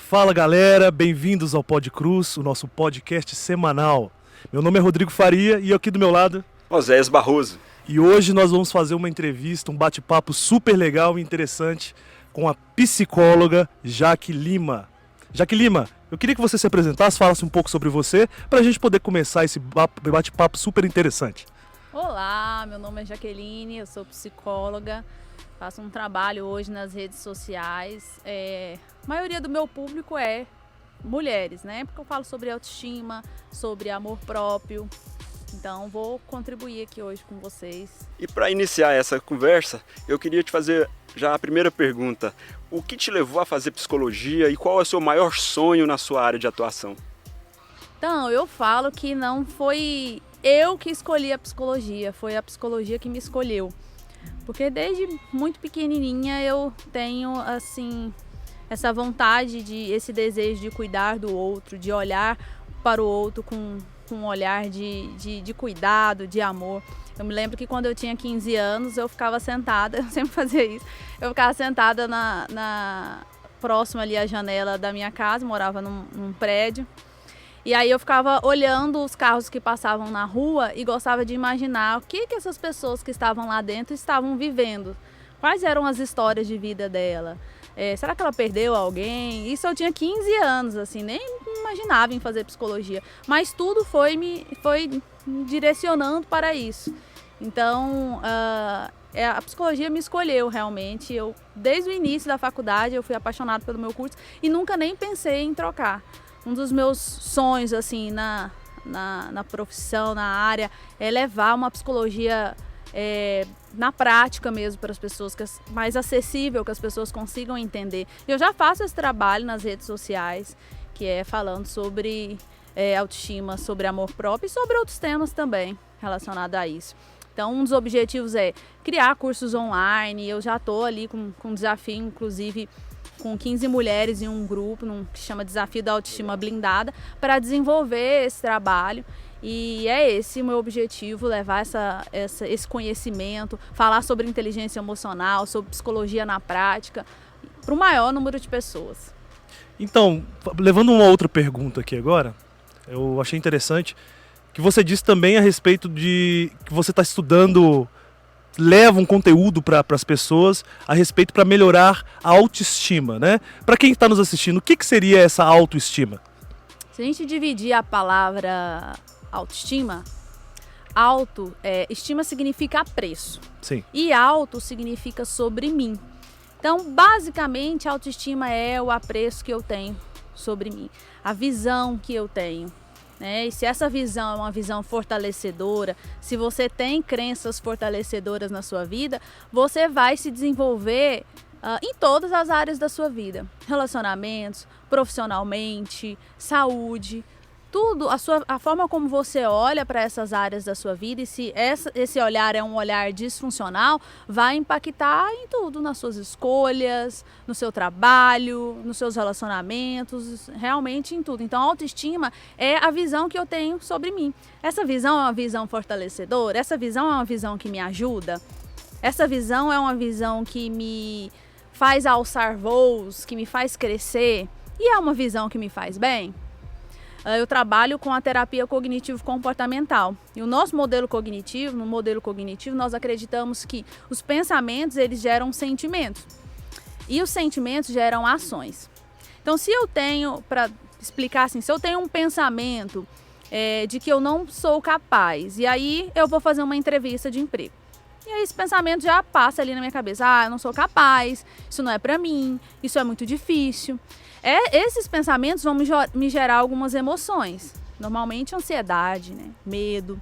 Fala galera, bem-vindos ao Pod Cruz, o nosso podcast semanal. Meu nome é Rodrigo Faria e aqui do meu lado... Oséias Barroso. E hoje nós vamos fazer uma entrevista, um bate-papo super legal e interessante com a psicóloga Jaque Lima. Jaque Lima, eu queria que você se apresentasse, falasse um pouco sobre você, para a gente poder começar esse bate-papo super interessante. Olá, meu nome é Jaqueline, eu sou psicóloga, faço um trabalho hoje nas redes sociais. A maioria do meu público é mulheres, né? Porque eu falo sobre autoestima, sobre amor próprio. Então, vou contribuir aqui hoje com vocês. E para iniciar essa conversa, eu queria te fazer já a primeira pergunta. O que te levou a fazer psicologia e qual é o seu maior sonho na sua área de atuação? Então, eu falo que não foi eu que escolhi a psicologia, foi a psicologia que me escolheu. Porque desde muito pequenininha eu tenho, assim, essa vontade, esse desejo de cuidar do outro, de olhar para o outro com um olhar de cuidado, de amor. Eu me lembro que quando eu tinha 15 anos, eu ficava sentada, eu sempre fazia isso, eu ficava sentada próxima ali à janela da minha casa, morava num prédio, e aí eu ficava olhando os carros que passavam na rua e gostava de imaginar o que essas pessoas que estavam lá dentro estavam vivendo, quais eram as histórias de vida dela. Será que ela perdeu alguém? Isso eu tinha 15 anos, assim, nem imaginava em fazer psicologia. Mas tudo foi me direcionando para isso. Então, a psicologia me escolheu realmente. Desde o início da faculdade, eu fui apaixonada pelo meu curso e nunca nem pensei em trocar. Um dos meus sonhos, assim, na profissão, na área, é levar uma psicologia na prática mesmo para as pessoas, mais acessível, que as pessoas consigam entender. Eu já faço esse trabalho nas redes sociais, que é falando sobre autoestima, sobre amor próprio e sobre outros temas também relacionados a isso. Então, um dos objetivos é criar cursos online. Eu já estou ali com um desafio, inclusive, com 15 mulheres em um grupo, que chama Desafio da Autoestima Blindada, para desenvolver esse trabalho. E é esse o meu objetivo, levar esse conhecimento, falar sobre inteligência emocional, sobre psicologia na prática, para o maior número de pessoas. Então, levando uma outra pergunta aqui agora, eu achei interessante que você disse também a respeito de que você está estudando, leva um conteúdo para as pessoas a respeito para melhorar a autoestima, né? Para quem está nos assistindo, o que seria essa autoestima? Se a gente dividir a palavra autoestima, estima significa apreço. Sim. E auto significa sobre mim. Então, basicamente, a autoestima é o apreço que eu tenho sobre mim, a visão que eu tenho, né? E se essa visão é uma visão fortalecedora, se você tem crenças fortalecedoras na sua vida, você vai se desenvolver em todas as áreas da sua vida. Relacionamentos, profissionalmente, saúde, tudo, a forma como você olha para essas áreas da sua vida, e se esse olhar é um olhar disfuncional, vai impactar em tudo, nas suas escolhas, no seu trabalho, nos seus relacionamentos, realmente em tudo. Então, a autoestima é a visão que eu tenho sobre mim. Essa visão é uma visão fortalecedora? Essa visão é uma visão que me ajuda? Essa visão é uma visão que me faz alçar voos, que me faz crescer? E é uma visão que me faz bem? Eu trabalho com a terapia cognitivo-comportamental. E o nosso no modelo cognitivo, nós acreditamos que os pensamentos, eles geram sentimentos. E os sentimentos geram ações. Então, se eu tenho, para explicar assim, se eu tenho um pensamento de que eu não sou capaz, e aí eu vou fazer uma entrevista de emprego. E aí esse pensamento já passa ali na minha cabeça. Eu não sou capaz, isso não é para mim, isso é muito difícil. Esses pensamentos vão me gerar algumas emoções, normalmente ansiedade, né? Medo,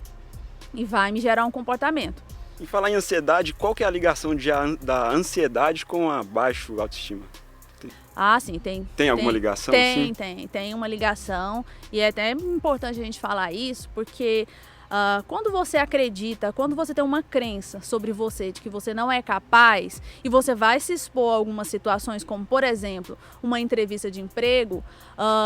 e vai me gerar um comportamento. E falar em ansiedade, qual que é a ligação da ansiedade com a baixa autoestima? Sim, tem. Tem alguma ligação? Tem uma ligação, e é até importante a gente falar isso, porque quando você acredita, quando você tem uma crença sobre você, de que você não é capaz, e você vai se expor a algumas situações, como por exemplo, uma entrevista de emprego,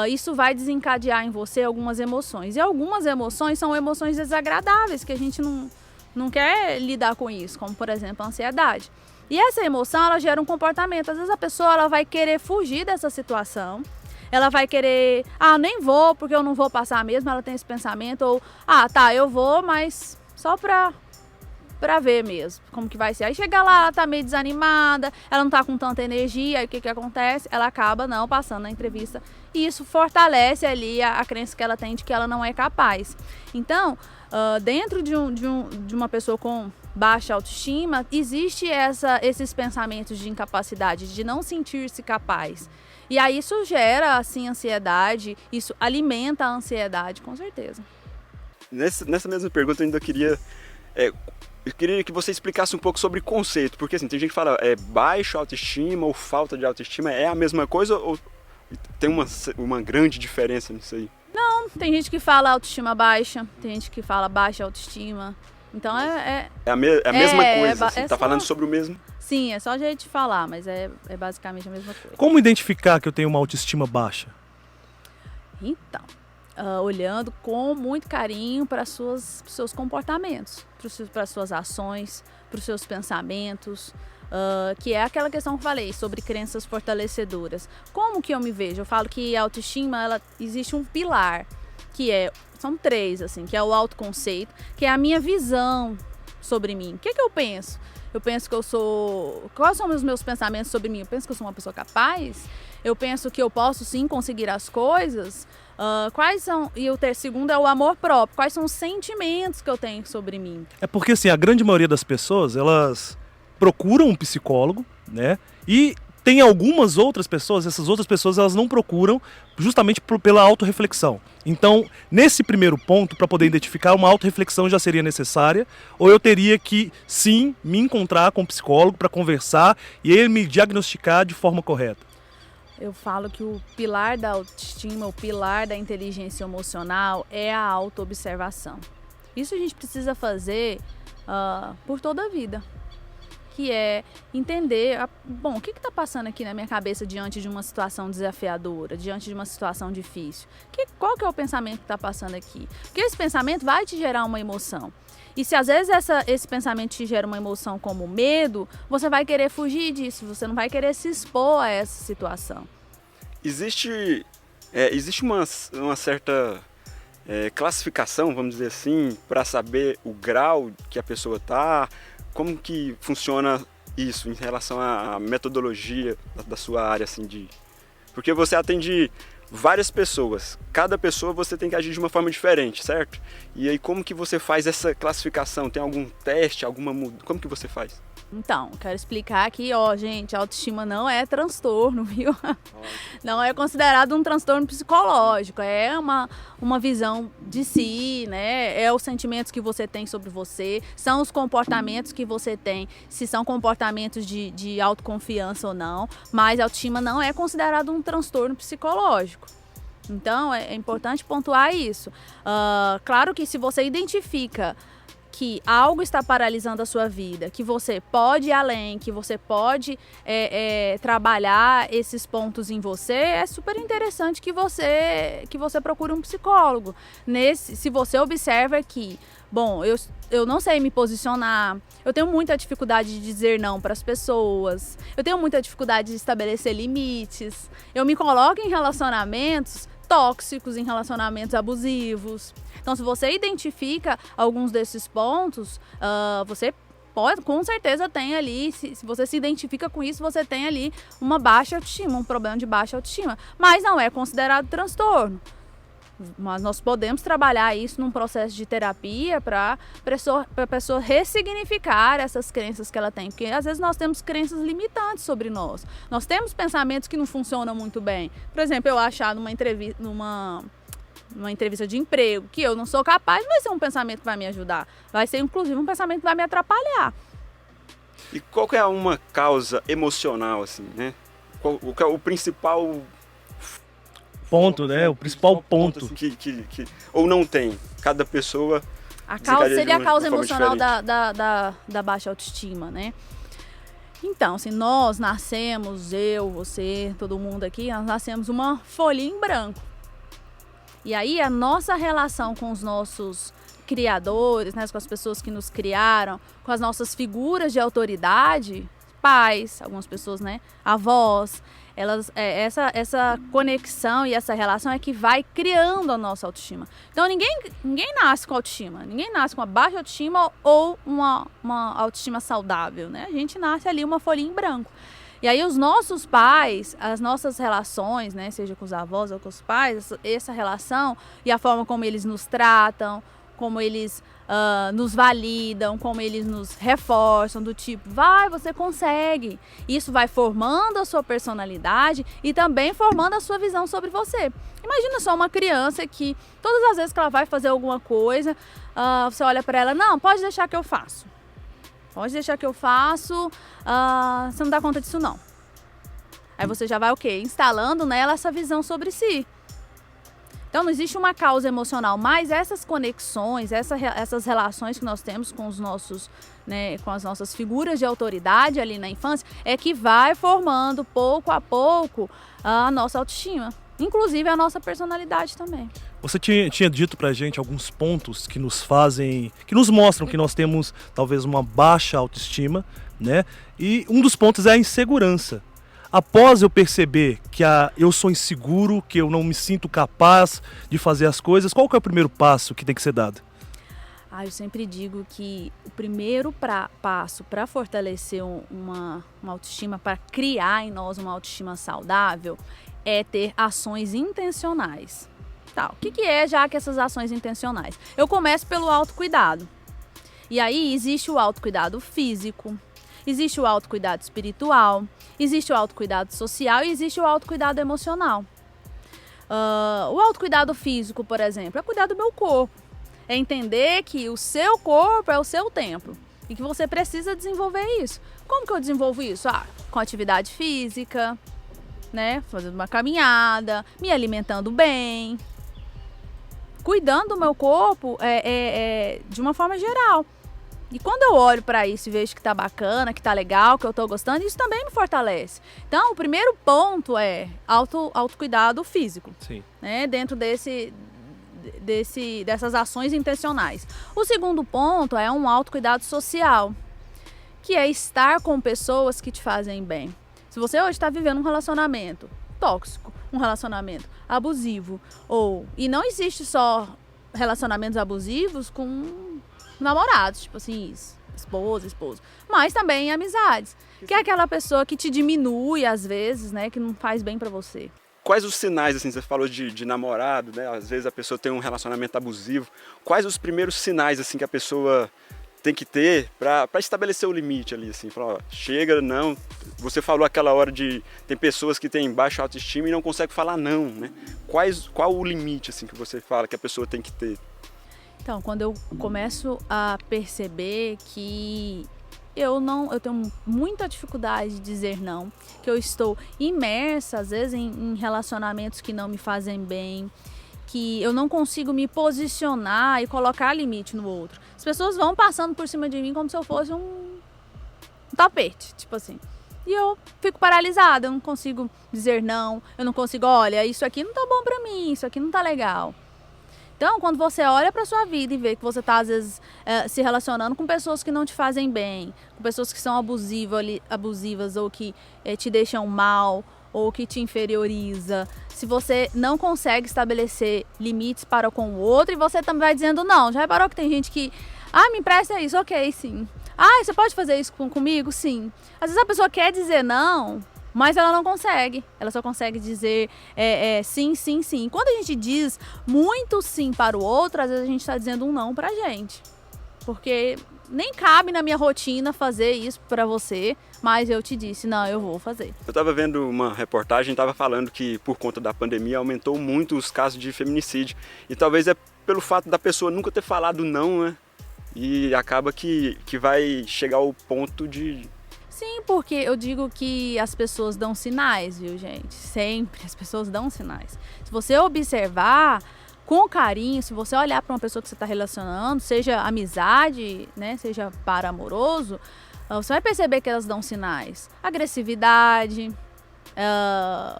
isso vai desencadear em você algumas emoções. E algumas emoções são emoções desagradáveis, que a gente não quer lidar com isso, como por exemplo a ansiedade. E essa emoção, ela gera um comportamento. Às vezes a pessoa ela vai querer fugir dessa situação, ela vai querer, nem vou porque eu não vou passar mesmo, ela tem esse pensamento, ou, tá, eu vou, mas só pra ver mesmo como que vai ser. Aí chega lá, ela tá meio desanimada, ela não tá com tanta energia, aí o que acontece? Ela acaba não passando na entrevista e isso fortalece ali a crença que ela tem de que ela não é capaz. Então, dentro de uma pessoa com baixa autoestima, existe esses pensamentos de incapacidade, de não sentir-se capaz. E aí isso gera, assim, ansiedade, isso alimenta a ansiedade, com certeza. Nessa mesma pergunta eu ainda queria... eu queria que você explicasse um pouco sobre conceito, porque assim, tem gente que fala baixa autoestima ou falta de autoestima, é a mesma coisa ou tem uma grande diferença nisso aí? Não, tem gente que fala autoestima baixa, tem gente que fala baixa autoestima, então é a mesma coisa, assim, tá só... falando sobre o mesmo? Sim, é só jeito de falar, mas é basicamente a mesma coisa. Como identificar que eu tenho uma autoestima baixa? Então, olhando com muito carinho para seus comportamentos, para suas ações, para os seus pensamentos, que é aquela questão que eu falei sobre crenças fortalecedoras. Como que eu me vejo? Eu falo que a autoestima, existe um pilar, são 3, assim, que é o autoconceito, que é a minha visão sobre mim. O que eu penso? Eu penso que eu sou... Quais são os meus pensamentos sobre mim? Eu penso que eu sou uma pessoa capaz? Eu penso que eu posso sim conseguir as coisas? Quais são... E o segundo é o amor próprio. Quais são os sentimentos que eu tenho sobre mim? É porque, assim, a grande maioria das pessoas, elas procuram um psicólogo, né? E tem algumas outras pessoas, essas outras pessoas, elas não procuram justamente pela autorreflexão. Então, nesse primeiro ponto, para poder identificar, uma autorreflexão já seria necessária, ou eu teria que, sim, me encontrar com um psicólogo para conversar e ele me diagnosticar de forma correta. Eu falo que o pilar da autoestima, o pilar da inteligência emocional é a autoobservação. Isso a gente precisa fazer por toda a vida. Que é entender, o que está passando aqui na minha cabeça diante de uma situação desafiadora, diante de uma situação difícil? Qual que é o pensamento que está passando aqui? Porque esse pensamento vai te gerar uma emoção. E se às vezes esse pensamento te gera uma emoção como medo, você vai querer fugir disso, você não vai querer se expor a essa situação. Existe uma certa classificação, vamos dizer assim, para saber o grau que a pessoa está. Como que funciona isso em relação à metodologia da sua área, assim, porque você atende várias pessoas, cada pessoa você tem que agir de uma forma diferente, certo? E aí como que você faz essa classificação? Tem algum teste, como que você faz? Então, quero explicar aqui, gente, a autoestima não é transtorno, viu? Não é considerado um transtorno psicológico, é uma visão de si, né? É os sentimentos que você tem sobre você, são os comportamentos que você tem, se são comportamentos de autoconfiança ou não, mas a autoestima não é considerado um transtorno psicológico. Então, é importante pontuar isso. Claro que se você identifica que algo está paralisando a sua vida, que você pode ir além, que você pode trabalhar esses pontos em você, é super interessante que você procure um psicólogo. Se você observa que, eu não sei me posicionar, eu tenho muita dificuldade de dizer não para as pessoas, eu tenho muita dificuldade de estabelecer limites, eu me coloco em relacionamentos tóxicos, em relacionamentos abusivos. Então, se você identifica alguns desses pontos, você pode, com certeza tem ali, se você se identifica com isso, você tem ali uma baixa autoestima, um problema de baixa autoestima. Mas não é considerado transtorno. Mas nós podemos trabalhar isso num processo de terapia para a pessoa ressignificar essas crenças que ela tem. Porque às vezes nós temos crenças limitantes sobre nós. Nós temos pensamentos que não funcionam muito bem. Por exemplo, eu achar numa entrevista de emprego que eu não sou capaz, não vai ser um pensamento que vai me ajudar. Vai ser, inclusive, um pensamento que vai me atrapalhar. E qual que é uma causa emocional, assim, né? Qual é o principal ponto, né? O principal ponto. Assim, que ou não tem. Cada pessoa... A causa seria a causa emocional da baixa autoestima, né? Então, assim, nós nascemos, eu, você, todo mundo aqui, nós nascemos uma folhinha em branco. E aí a nossa relação com os nossos criadores, né, com as pessoas que nos criaram, com as nossas figuras de autoridade, pais, algumas pessoas, né, avós. Essa conexão e essa relação é que vai criando a nossa autoestima. Então ninguém nasce com autoestima, ninguém nasce com uma baixa autoestima ou uma autoestima saudável, né? A gente nasce ali uma folhinha em branco. E aí os nossos pais, as nossas relações, né, seja com os avós ou com os pais, essa relação e a forma como eles nos tratam, como eles nos validam, como eles nos reforçam, do tipo, você consegue. Isso vai formando a sua personalidade e também formando a sua visão sobre você. Imagina só uma criança que todas as vezes que ela vai fazer alguma coisa, você olha para ela, não, pode deixar que eu faço. Pode deixar que eu faço, você não dá conta disso não. Aí você já vai o quê? Instalando nela essa visão sobre si. Então não existe uma causa emocional, mas essas conexões, essas relações que nós temos com os nossos, né, com as nossas figuras de autoridade ali na infância, é que vai formando pouco a pouco a nossa autoestima, inclusive a nossa personalidade também. Você tinha dito pra gente alguns pontos que nos mostram que nós temos talvez uma baixa autoestima, né? E um dos pontos é a insegurança. Após eu perceber que eu sou inseguro, que eu não me sinto capaz de fazer as coisas, qual que é o primeiro passo que tem que ser dado? Eu sempre digo que o primeiro passo para fortalecer uma autoestima, para criar em nós uma autoestima saudável, é ter ações intencionais. Tá, o que é já que essas ações intencionais? Eu começo pelo autocuidado. E aí existe o autocuidado físico, existe o autocuidado espiritual, existe o autocuidado social e existe o autocuidado emocional. O autocuidado físico, por exemplo, é cuidar do meu corpo. É entender que o seu corpo é o seu templo e que você precisa desenvolver isso. Como que eu desenvolvo isso? Com atividade física, né? Fazendo uma caminhada, me alimentando bem, cuidando do meu corpo de uma forma geral. E quando eu olho para isso e vejo que tá bacana, que tá legal, que eu tô gostando, isso também me fortalece. Então, o primeiro ponto é autocuidado físico. Sim. Né? Dentro dessas ações intencionais. O segundo ponto é um autocuidado social, que é estar com pessoas que te fazem bem. Se você hoje está vivendo um relacionamento tóxico, um relacionamento abusivo, e não existe só relacionamentos abusivos com namorados, tipo assim, esposa, mas também amizades, que é aquela pessoa que te diminui às vezes, né, que não faz bem pra você. Quais os sinais, assim, você falou de namorado, né, às vezes a pessoa tem um relacionamento abusivo, quais os primeiros sinais, assim, que a pessoa tem que ter para estabelecer o limite ali, assim, falar, chega, não, você falou aquela hora tem pessoas que têm baixa autoestima e não conseguem falar não, né, qual o limite, assim, que você fala que a pessoa tem que ter? Então, quando eu começo a perceber que eu tenho muita dificuldade de dizer não, que eu estou imersa, às vezes, em relacionamentos que não me fazem bem, que eu não consigo me posicionar e colocar limite no outro. As pessoas vão passando por cima de mim como se eu fosse um tapete, tipo assim. E eu fico paralisada, eu não consigo dizer não, eu não consigo, olha, isso aqui não tá bom pra mim, isso aqui não tá legal. Então, quando você olha para sua vida e vê que você está, às vezes, se relacionando com pessoas que não te fazem bem, com pessoas que são abusivas ou que te deixam mal ou que te inferioriza, se você não consegue estabelecer limites para com o outro e você também vai dizendo não, já reparou que tem gente que, me empresta isso, ok, sim. Você pode fazer isso comigo? Sim. Às vezes a pessoa quer dizer não, mas ela não consegue, ela só consegue dizer sim, sim, sim. Quando a gente diz muito sim para o outro, às vezes a gente está dizendo um não pra gente. Porque nem cabe na minha rotina fazer isso para você, mas eu te disse, não, eu vou fazer. Eu estava vendo uma reportagem, estava falando que por conta da pandemia aumentou muito os casos de feminicídio. E talvez é pelo fato da pessoa nunca ter falado não, né? E acaba que vai chegar ao ponto de... Sim, porque eu digo que as pessoas dão sinais, viu, gente? Sempre as pessoas dão sinais. Se você observar com carinho, se você olhar para uma pessoa que você está relacionando, seja amizade, né, seja par amoroso, você vai perceber que elas dão sinais. Agressividade,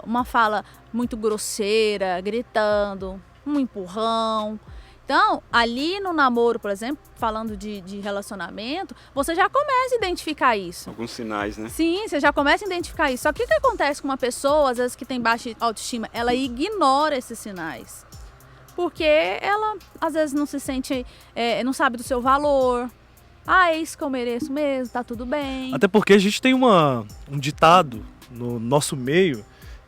uma fala muito grosseira, gritando, um empurrão. Então, ali no namoro, por exemplo, falando de relacionamento, você já começa a identificar isso. Alguns sinais, né? Sim, você já começa a identificar isso. Só que o que acontece com uma pessoa, às vezes, que tem baixa autoestima? Ela ignora esses sinais. Porque ela, às vezes, não se sente, não sabe do seu valor. É isso que eu mereço mesmo, tá tudo bem. Até porque a gente tem um ditado no nosso meio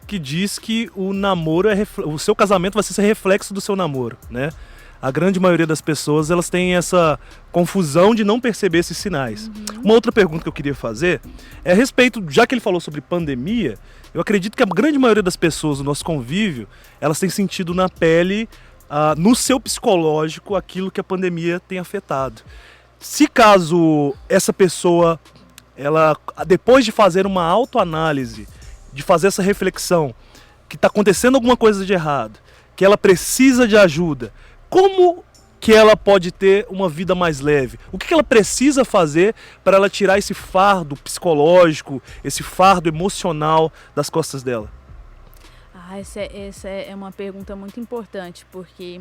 que diz que o namoro o seu casamento vai ser reflexo do seu namoro, né? A grande maioria das pessoas, elas têm essa confusão de não perceber esses sinais. Uma outra pergunta que eu queria fazer é a respeito, já que ele falou sobre pandemia, eu acredito que a grande maioria das pessoas do nosso convívio, elas têm sentido na pele, no seu psicológico, aquilo que a pandemia tem afetado. Se caso essa pessoa, ela, depois de fazer uma autoanálise, de fazer essa reflexão, que está acontecendo alguma coisa de errado, que ela precisa de ajuda, como que ela pode ter uma vida mais leve? O que ela precisa fazer para ela tirar esse fardo psicológico, esse fardo emocional das costas dela? Essa é uma pergunta muito importante, porque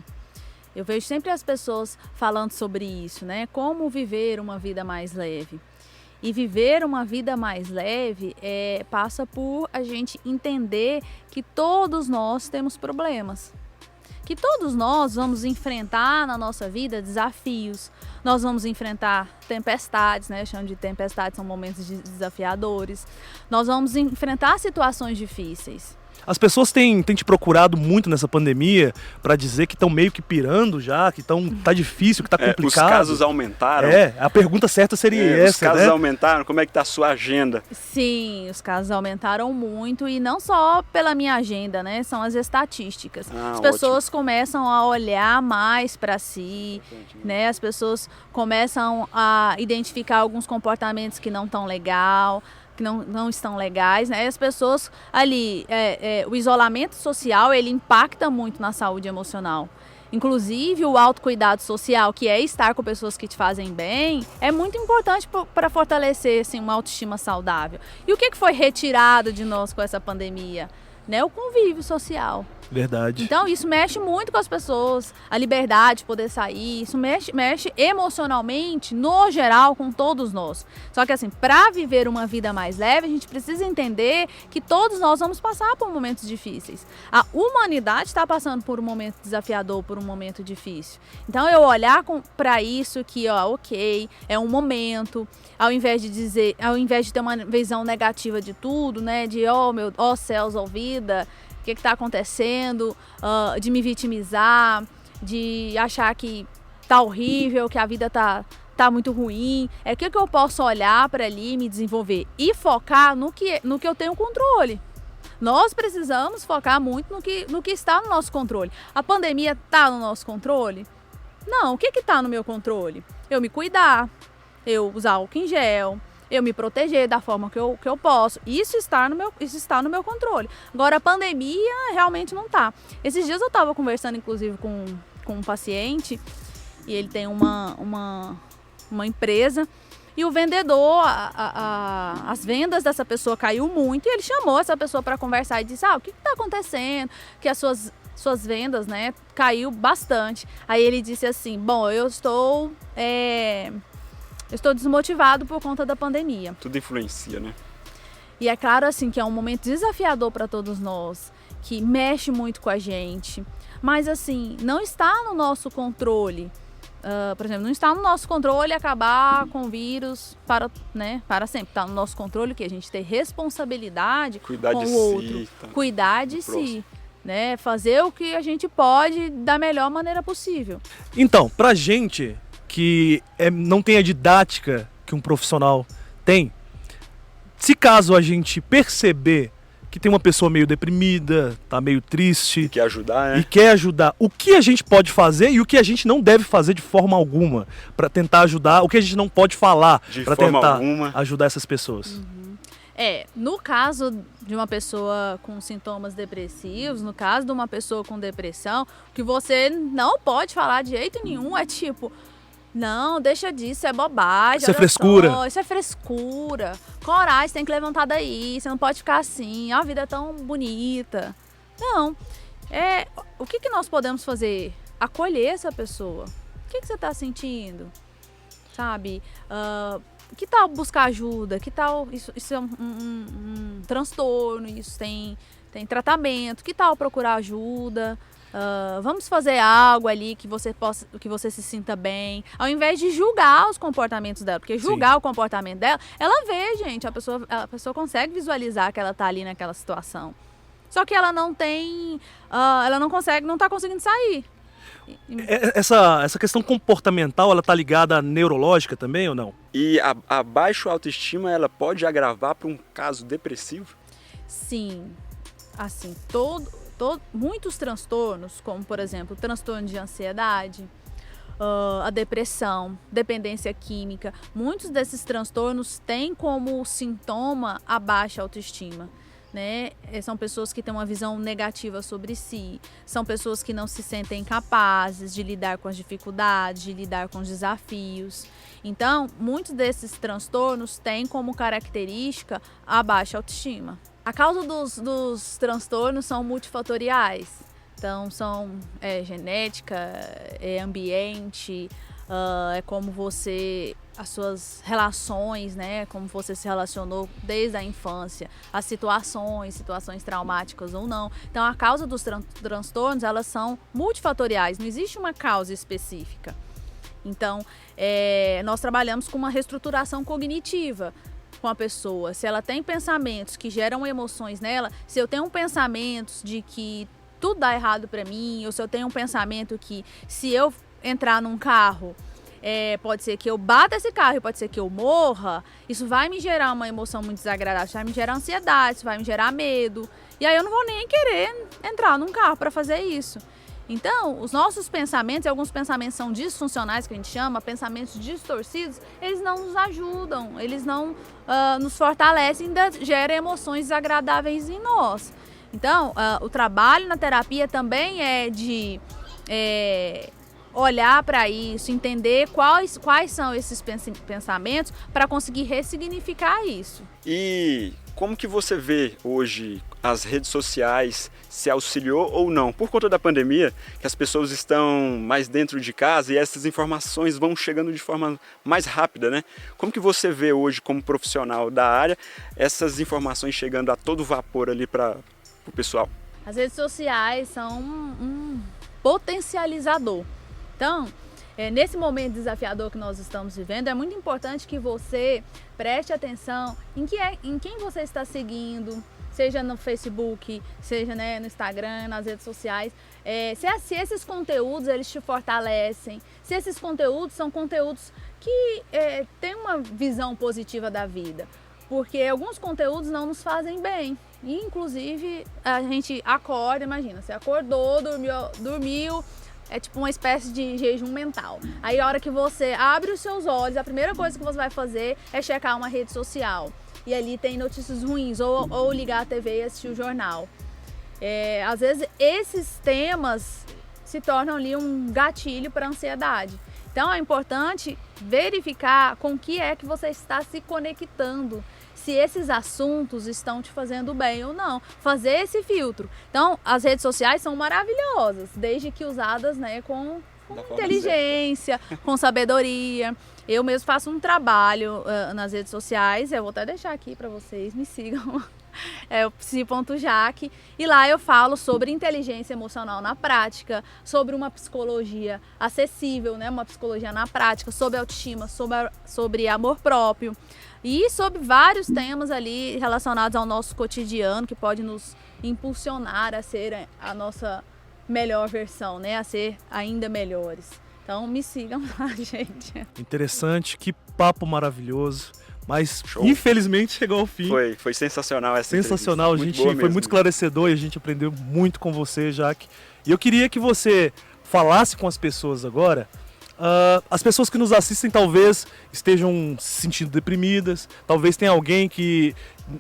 eu vejo sempre as pessoas falando sobre isso, né? Como viver uma vida mais leve. E viver uma vida mais leve passa por a gente entender que todos nós temos problemas. Que todos nós vamos enfrentar na nossa vida desafios. Nós vamos enfrentar tempestades, né? Eu chamo de tempestades, são momentos desafiadores. Nós vamos enfrentar situações difíceis. As pessoas têm te procurado muito nessa pandemia para dizer que estão meio que pirando já, que tá difícil, que tá complicado. Os casos aumentaram. A pergunta certa seria essa, os casos né? aumentaram, como é que tá a sua agenda? Sim, os casos aumentaram muito e não só pela minha agenda, né? São as estatísticas. As pessoas começam a olhar mais para si, né? As pessoas começam a identificar alguns comportamentos que não estão que não estão legais, né? As pessoas ali, o isolamento social, ele impacta muito na saúde emocional. Inclusive, o autocuidado social, que é estar com pessoas que te fazem bem, é muito importante para fortalecer assim, uma autoestima saudável. E o que foi retirado de nós com essa pandemia? Né? O convívio social. Verdade. Então, isso mexe muito com as pessoas, a liberdade de poder sair, isso mexe emocionalmente, no geral, com todos nós. Só que assim, para viver uma vida mais leve, a gente precisa entender que todos nós vamos passar por momentos difíceis. A humanidade está passando por um momento desafiador, por um momento difícil. Então, eu olhar para isso que, ok, é um momento, ao invés de ter uma visão negativa de tudo, né, de, céus, vida, o que está acontecendo, de me vitimizar, de achar que tá horrível, que a vida tá muito ruim. O que eu posso olhar para ali, me desenvolver e focar no que eu tenho controle. Nós precisamos focar muito no que está no nosso controle. A pandemia está no nosso controle? Não, o que está no meu controle? Eu me cuidar, eu usar álcool em gel, eu me proteger da forma que eu posso. Isso está no meu controle. Agora, a pandemia realmente não está. Esses dias eu estava conversando, inclusive, com um paciente, e ele tem uma empresa, e o vendedor, as vendas dessa pessoa caiu muito, e ele chamou essa pessoa para conversar e disse, o que está acontecendo? Que as suas vendas, né, caiu bastante. Aí ele disse assim, bom, eu estou desmotivado por conta da pandemia. Tudo influencia, né? E é claro assim que é um momento desafiador para todos nós, que mexe muito com a gente. Mas assim, não está no nosso controle. Por exemplo, não está no nosso controle acabar com o vírus para sempre. Está no nosso controle que a gente tem responsabilidade cuidar com de o outro. Si, tá? Cuidar de si. Né? Fazer o que a gente pode da melhor maneira possível. Então, pra gente que não tem a didática que um profissional tem, se caso a gente perceber que tem uma pessoa meio deprimida, tá meio triste, quer ajudar, né? E quer ajudar, o que a gente pode fazer e o que a gente não deve fazer de forma alguma para tentar ajudar, o que a gente não pode falar para tentar ajudar essas pessoas? No caso de uma pessoa com sintomas depressivos, no caso de uma pessoa com depressão, o que você não pode falar de jeito nenhum é tipo, não, deixa disso, é bobagem. Isso é frescura. Isso é frescura. Coragem, você tem que levantar daí, você não pode ficar assim, a vida é tão bonita. Não. O que nós podemos fazer? acolher essa pessoa. O que você está sentindo? Sabe? Que tal buscar ajuda? Que tal isso é um transtorno, isso tem tratamento, que tal procurar ajuda? Vamos fazer algo ali que você se sinta bem, ao invés de julgar os comportamentos dela, porque julgar o comportamento dela, ela vê, gente, a pessoa consegue visualizar que ela tá ali naquela situação, só que ela não tem, ela não tá conseguindo sair. Essa questão comportamental, ela tá ligada à neurológica também ou não? E a baixa autoestima, ela pode agravar para um caso depressivo? Sim, assim, muitos transtornos, como por exemplo o transtorno de ansiedade, a depressão, dependência química, muitos desses transtornos têm como sintoma a baixa autoestima, né? São pessoas que têm uma visão negativa sobre si, são pessoas que não se sentem capazes de lidar com as dificuldades, de lidar com os desafios. Então, muitos desses transtornos têm como característica a baixa autoestima. A causa dos transtornos são multifatoriais, então são genética, ambiente, como as suas relações, né, como você se relacionou desde a infância, as situações traumáticas ou não. Então a causa dos transtornos, elas são multifatoriais, não existe uma causa específica. Então nós trabalhamos com uma reestruturação cognitiva com a pessoa. Se ela tem pensamentos que geram emoções nela, se eu tenho pensamentos de que tudo dá errado para mim, ou se eu tenho um pensamento que se eu entrar num carro, pode ser que eu bata esse carro e pode ser que eu morra, isso vai me gerar uma emoção muito desagradável, isso vai me gerar ansiedade, isso vai me gerar medo, e aí eu não vou nem querer entrar num carro para fazer isso. Então, os nossos pensamentos, e alguns pensamentos são disfuncionais, que a gente chama, pensamentos distorcidos, eles não nos ajudam, eles não nos fortalecem, ainda geram emoções desagradáveis em nós. Então, o trabalho na terapia também é de olhar para isso, entender quais são esses pensamentos para conseguir ressignificar isso. E como que você vê hoje as redes sociais, se auxiliou ou não? Por conta da pandemia, que as pessoas estão mais dentro de casa e essas informações vão chegando de forma mais rápida, né? Como que você vê hoje, como profissional da área, essas informações chegando a todo vapor ali para o pessoal? As redes sociais são um potencializador. Então, nesse momento desafiador que nós estamos vivendo, é muito importante que você preste atenção em quem você está seguindo, seja no Facebook, seja, né, no Instagram, nas redes sociais. Se esses conteúdos eles te fortalecem, se esses conteúdos são conteúdos que têm uma visão positiva da vida, porque alguns conteúdos não nos fazem bem. E, inclusive, a gente acorda, imagina, você acordou, dormiu, é tipo uma espécie de jejum mental. Aí a hora que você abre os seus olhos, a primeira coisa que você vai fazer é checar uma rede social. E ali tem notícias ruins, ou ligar a TV e assistir o jornal. Às vezes esses temas se tornam ali um gatilho para a ansiedade. Então é importante verificar com que é que você está se conectando, se esses assuntos estão te fazendo bem ou não. Fazer esse filtro. Então as redes sociais são maravilhosas, desde que usadas, né, com inteligência, com sabedoria. Eu mesmo faço um trabalho nas redes sociais, eu vou até deixar aqui para vocês, me sigam. O psi.jaque, e lá eu falo sobre inteligência emocional na prática, sobre uma psicologia acessível, né? Uma psicologia na prática, sobre autoestima, sobre amor próprio e sobre vários temas ali relacionados ao nosso cotidiano que pode nos impulsionar a ser a nossa melhor versão, né? A ser ainda melhores. Então me sigam lá, gente. Interessante, que papo maravilhoso. Mas, show. Infelizmente, chegou ao fim. Foi sensacional essa sensacional, entrevista. Foi muito esclarecedor e a gente aprendeu muito com você, Jaque. E eu queria que você falasse com as pessoas agora. As pessoas que nos assistem talvez estejam se sentindo deprimidas, talvez tenha alguém que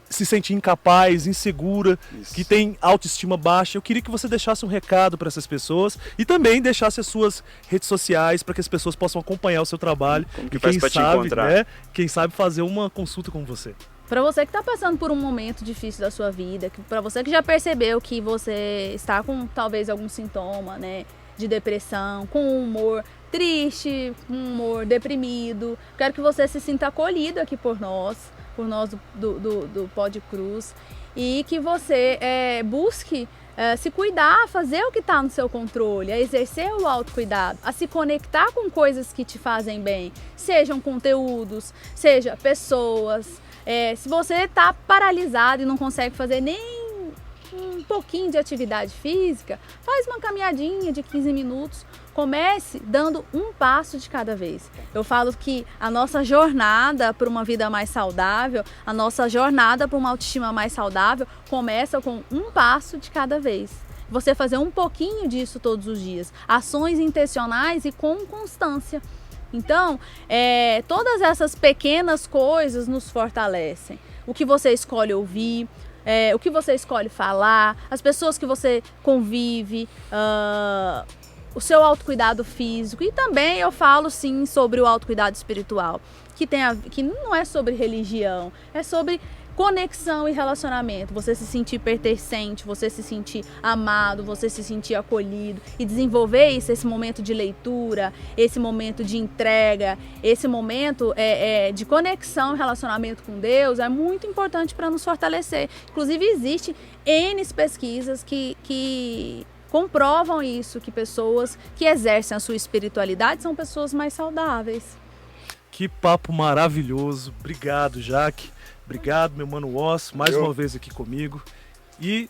se sente incapaz, insegura, Isso. que tem autoestima baixa. Eu queria que você deixasse um recado para essas pessoas e também deixasse as suas redes sociais para que as pessoas possam acompanhar o seu trabalho. Como que e faz pra te encontrar? Né, quem sabe fazer uma consulta com você. Para você que está passando por um momento difícil da sua vida, para você que já percebeu que você está com talvez algum sintoma, né, de depressão, com um humor triste, um humor deprimido. Quero que você se sinta acolhido aqui por nós do Pod Cruz, e que você busque se cuidar, fazer o que está no seu controle, a exercer o autocuidado, a se conectar com coisas que te fazem bem, sejam conteúdos, seja pessoas. Se você está paralisado e não consegue fazer nem um pouquinho de atividade física, faz uma caminhadinha de 15 minutos, comece dando um passo de cada vez. Eu falo que a nossa jornada para uma vida mais saudável, a nossa jornada para uma autoestima mais saudável, começa com um passo de cada vez. Você fazer um pouquinho disso todos os dias, ações intencionais e com constância. Então, todas essas pequenas coisas nos fortalecem. O que você escolhe ouvir, o que você escolhe falar, as pessoas que você convive, o seu autocuidado físico. E também eu falo sim sobre o autocuidado espiritual, que não é sobre religião, é sobre conexão e relacionamento. Você se sentir pertencente, você se sentir amado, você se sentir acolhido, e desenvolver isso, esse momento de leitura, esse momento de entrega, esse momento de conexão e relacionamento com Deus é muito importante para nos fortalecer. Inclusive existem N pesquisas que comprovam isso, que pessoas que exercem a sua espiritualidade são pessoas mais saudáveis. Que papo maravilhoso. Obrigado, Jaque. Obrigado, meu mano Oz, mais uma vez aqui comigo. E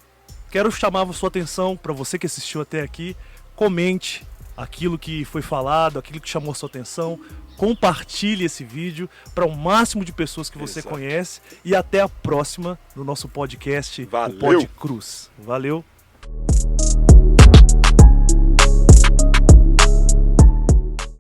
quero chamar a sua atenção, para você que assistiu até aqui, comente aquilo que foi falado, aquilo que chamou a sua atenção, compartilhe esse vídeo para o máximo de pessoas que você conhece, e até a próxima no nosso podcast, o Pod Cruz. Valeu!